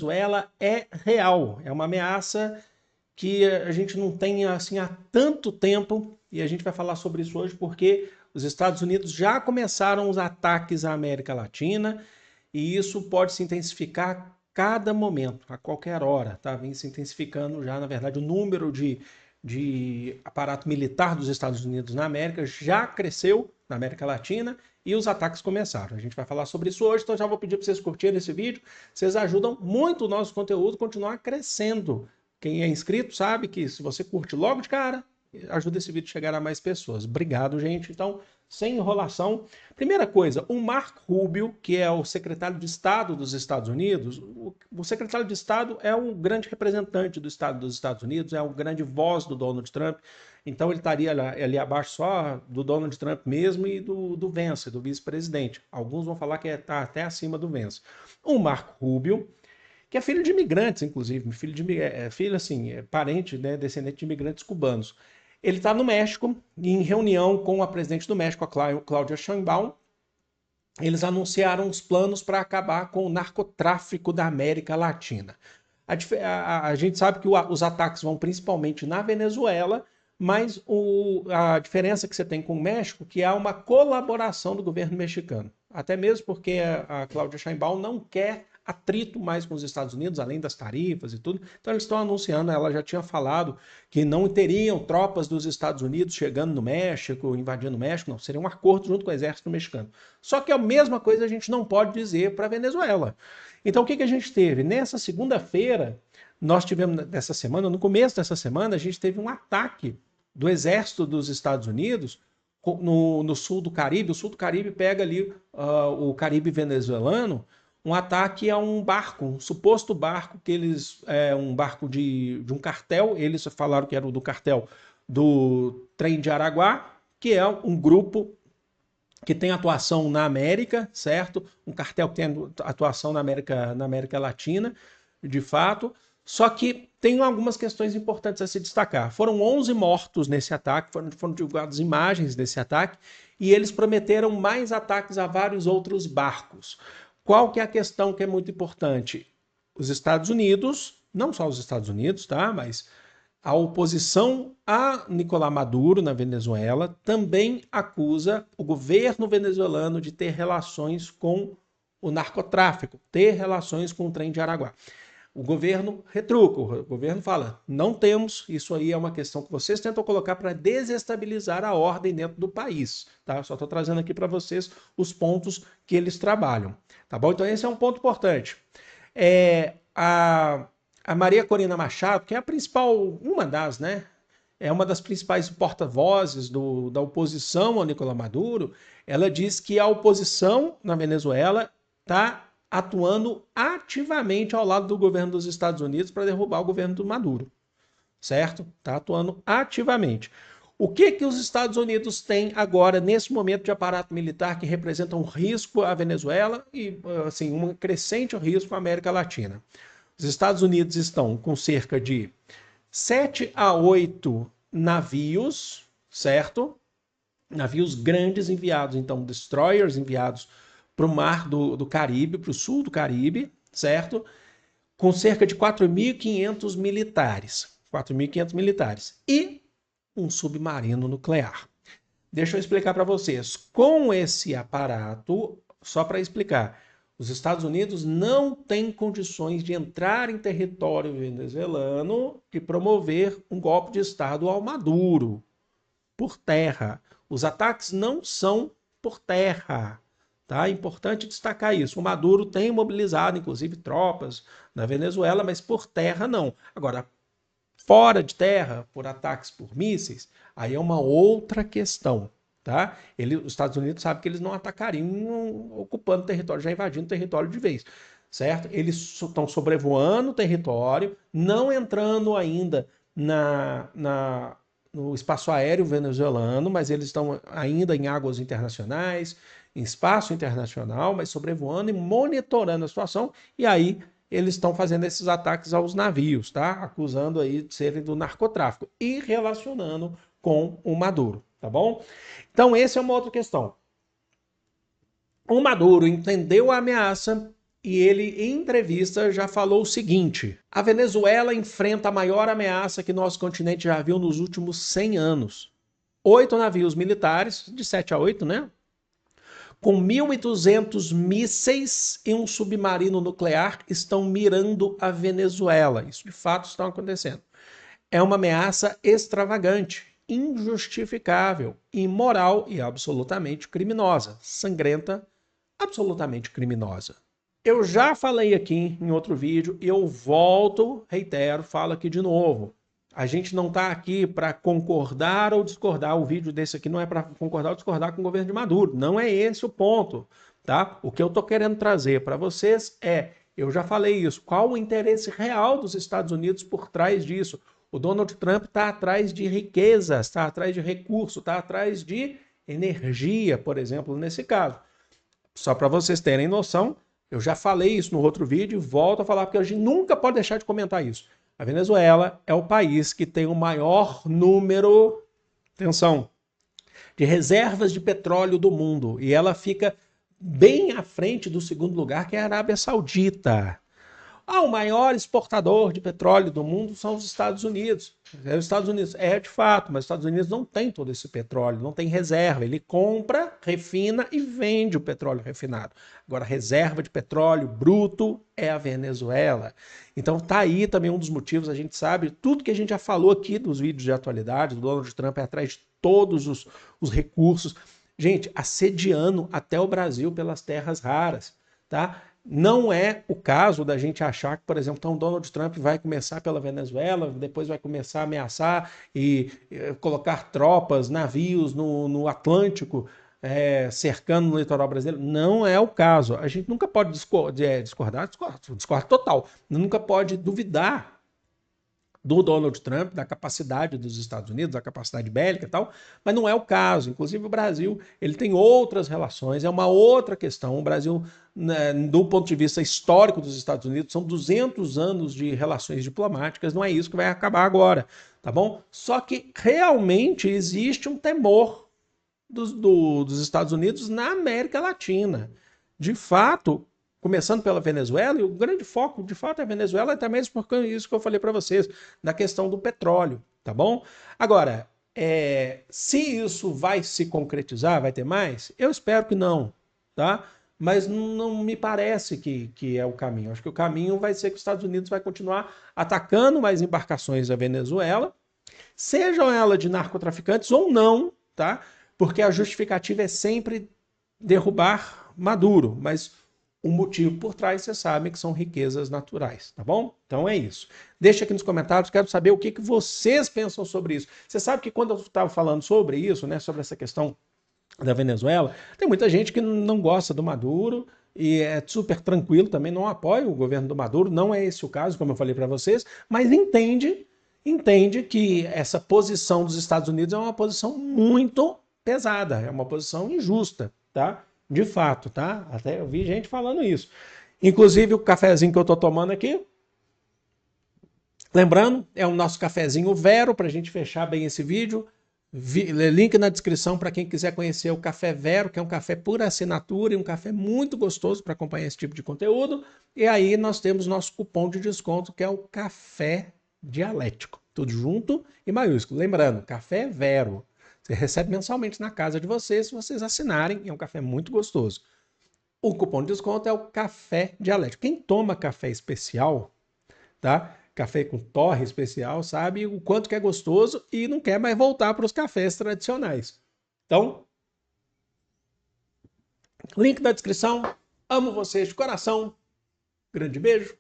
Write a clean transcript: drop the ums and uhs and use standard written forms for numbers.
Venezuela é real, é uma ameaça que a gente não tem assim há tanto tempo, e a gente vai falar sobre isso hoje porque os Estados Unidos já começaram os ataques à América Latina e isso pode se intensificar a cada momento, a qualquer hora, tá? Vem se intensificando já, na verdade, o número de aparato militar dos Estados Unidos na América já cresceu na América Latina e os ataques começaram. A gente vai falar sobre isso hoje, então já vou pedir para vocês curtirem esse vídeo. Vocês ajudam muito o nosso conteúdo a continuar crescendo. Quem é inscrito sabe que se você curte logo de cara, ajuda esse vídeo a chegar a mais pessoas. Obrigado, gente. Então, sem enrolação. Primeira coisa, o Marco Rubio, que é o secretário de Estado dos Estados Unidos, o secretário de Estado é o grande representante do Estado dos Estados Unidos, é o grande voz do Donald Trump. Então ele estaria ali abaixo só do Donald Trump mesmo e do Vance, do vice-presidente. Alguns vão falar que está até acima do Vance. O Marco Rubio, que é filho de imigrantes, inclusive, filho assim, parente, né, descendente de imigrantes cubanos. Ele está no México, em reunião com a presidente do México, a Cláudia Sheinbaum. Eles anunciaram os planos para acabar com o narcotráfico da América Latina. A gente sabe que os ataques vão principalmente na Venezuela, mas a diferença que você tem com o México, que há uma colaboração do governo mexicano. Até mesmo porque a Cláudia Sheinbaum não quer atrito mais com os Estados Unidos, além das tarifas e tudo. Então eles estão anunciando, ela já tinha falado que não teriam tropas dos Estados Unidos chegando no México, invadindo o México, não, seria um acordo junto com o exército mexicano. Só que a mesma coisa a gente não pode dizer para a Venezuela. Então o que a gente teve? Nessa segunda-feira, nós tivemos, dessa semana, no começo dessa semana, a gente teve um ataque do exército dos Estados Unidos no sul do Caribe. O sul do Caribe pega ali o Caribe venezuelano, um ataque a um barco, um suposto barco que eles, um barco de um cartel, eles falaram que era o do cartel do Trem de Araguá, que é um grupo que tem atuação na América, certo? Um cartel que tem atuação na América Latina, de fato. Só que tem algumas questões importantes a se destacar. Foram 11 mortos nesse ataque, foram divulgadas imagens desse ataque, e eles prometeram mais ataques a vários outros barcos. Qual que é a questão que é muito importante? Os Estados Unidos, não só os Estados Unidos, tá? Mas a oposição a Nicolás Maduro na Venezuela também acusa o governo venezuelano de ter relações com o narcotráfico, ter relações com o Trem de Araguá. O governo retruca, o governo fala, não temos, isso aí é uma questão que vocês tentam colocar para desestabilizar a ordem dentro do país, tá? Eu só estou trazendo aqui para vocês os pontos que eles trabalham, tá bom? Então esse é um ponto importante. A Maria Corina Machado, que é a principal, uma das, né? É uma das principais porta-vozes da oposição ao Nicolás Maduro, ela diz que a oposição na Venezuela está atuando ativamente ao lado do governo dos Estados Unidos para derrubar o governo do Maduro, certo? Está atuando ativamente. O que os Estados Unidos têm agora, nesse momento de aparato militar que representa um risco à Venezuela e, assim, um crescente risco à América Latina? Os Estados Unidos estão com cerca de 7 a 8 navios, certo? Navios grandes enviados, então, destroyers enviados para o mar do Caribe, para o sul do Caribe, certo? Com cerca de 4.500 militares. 4.500 militares. E um submarino nuclear. Deixa eu explicar para vocês. Com esse aparato, só para explicar, os Estados Unidos não têm condições de entrar em território venezuelano e promover um golpe de Estado ao Maduro por terra. Os ataques não são por terra. Tá? É importante destacar isso. O Maduro tem mobilizado, inclusive, tropas na Venezuela, mas por terra não. Agora, fora de terra, por ataques por mísseis, aí é uma outra questão. Tá? Os Estados Unidos sabem que eles não atacariam ocupando território, já invadindo território de vez. Certo? Eles estão sobrevoando o território, não entrando ainda no espaço aéreo venezuelano, mas eles estão ainda em águas internacionais, em espaço internacional, mas sobrevoando e monitorando a situação, e aí eles estão fazendo esses ataques aos navios, tá? Acusando aí de serem do narcotráfico e relacionando com o Maduro, tá bom? Então, essa é uma outra questão. O Maduro entendeu a ameaça e ele, em entrevista, já falou o seguinte: a Venezuela enfrenta a maior ameaça que nosso continente já viu nos últimos 100 anos. 8 navios militares, de 7 a 8, né? Com 1.200 mísseis e um submarino nuclear estão mirando a Venezuela. Isso de fato está acontecendo. É uma ameaça extravagante, injustificável, imoral e absolutamente criminosa. Sangrenta, absolutamente criminosa. Eu já falei aqui em outro vídeo e eu volto, reitero, falo aqui de novo. A gente não está aqui para concordar ou discordar. O vídeo desse aqui não é para concordar ou discordar com o governo de Maduro. Não é esse o ponto, tá? O que eu estou querendo trazer para vocês é, eu já falei isso, qual o interesse real dos Estados Unidos por trás disso? O Donald Trump está atrás de riquezas, está atrás de recursos, está atrás de energia, por exemplo, nesse caso. Só para vocês terem noção, eu já falei isso no outro vídeo e volto a falar, porque a gente nunca pode deixar de comentar isso. A Venezuela é o país que tem o maior número, atenção, de reservas de petróleo do mundo. E ela fica bem à frente do segundo lugar, que é a Arábia Saudita. O maior exportador de petróleo do mundo são os Estados Unidos. Os Estados Unidos, de fato, mas os Estados Unidos não tem todo esse petróleo, não tem reserva. Ele compra, refina e vende o petróleo refinado. Agora, reserva de petróleo bruto é a Venezuela. Então, tá aí também um dos motivos, a gente sabe, tudo que a gente já falou aqui dos vídeos de atualidade, do Donald Trump é atrás de todos os recursos. Gente, assediando até o Brasil pelas terras raras, tá? Não é o caso da gente achar que, por exemplo, então Donald Trump vai começar pela Venezuela, depois vai começar a ameaçar e colocar tropas, navios no Atlântico, cercando no litoral brasileiro. Não é o caso. A gente nunca pode discordar total. Nunca pode duvidar do Donald Trump, da capacidade dos Estados Unidos, da capacidade bélica e tal, mas não é o caso. Inclusive o Brasil, ele tem outras relações, é uma outra questão. O Brasil, né, do ponto de vista histórico dos Estados Unidos, são 200 anos de relações diplomáticas, não é isso que vai acabar agora, tá bom? Só que realmente existe um temor dos Estados Unidos na América Latina. De fato, começando pela Venezuela, e o grande foco, de fato, é a Venezuela, até mesmo por isso que eu falei para vocês, na questão do petróleo, tá bom? Agora, se isso vai se concretizar, vai ter mais? Eu espero que não, tá? Mas não me parece que é o caminho. Acho que o caminho vai ser que os Estados Unidos vai continuar atacando mais embarcações da Venezuela, sejam elas de narcotraficantes ou não, tá? Porque a justificativa é sempre derrubar Maduro, mas o motivo por trás, você sabe que são riquezas naturais, tá bom? Então é isso. Deixa aqui nos comentários, quero saber o que vocês pensam sobre isso. Você sabe que quando eu estava falando sobre isso, né, sobre essa questão da Venezuela, tem muita gente que não gosta do Maduro e é super tranquilo, também não apoia o governo do Maduro, não é esse o caso, como eu falei para vocês, mas entende que essa posição dos Estados Unidos é uma posição muito pesada, é uma posição injusta, tá? De fato, tá? Até eu vi gente falando isso. Inclusive o cafezinho que eu tô tomando aqui, lembrando, é o nosso cafezinho Vero, para a gente fechar bem esse vídeo. Link na descrição para quem quiser conhecer o Café Vero, que é um café por assinatura e um café muito gostoso para acompanhar esse tipo de conteúdo. E aí nós temos nosso cupom de desconto, que é o Café Dialético. Tudo junto e maiúsculo. Lembrando, Café Vero. Você recebe mensalmente na casa de vocês, se vocês assinarem, é um café muito gostoso. O cupom de desconto é o Café Dialético. Quem toma café especial, tá? Café com torre especial, sabe o quanto que é gostoso e não quer mais voltar para os cafés tradicionais. Então, link na descrição. Amo vocês de coração. Grande beijo.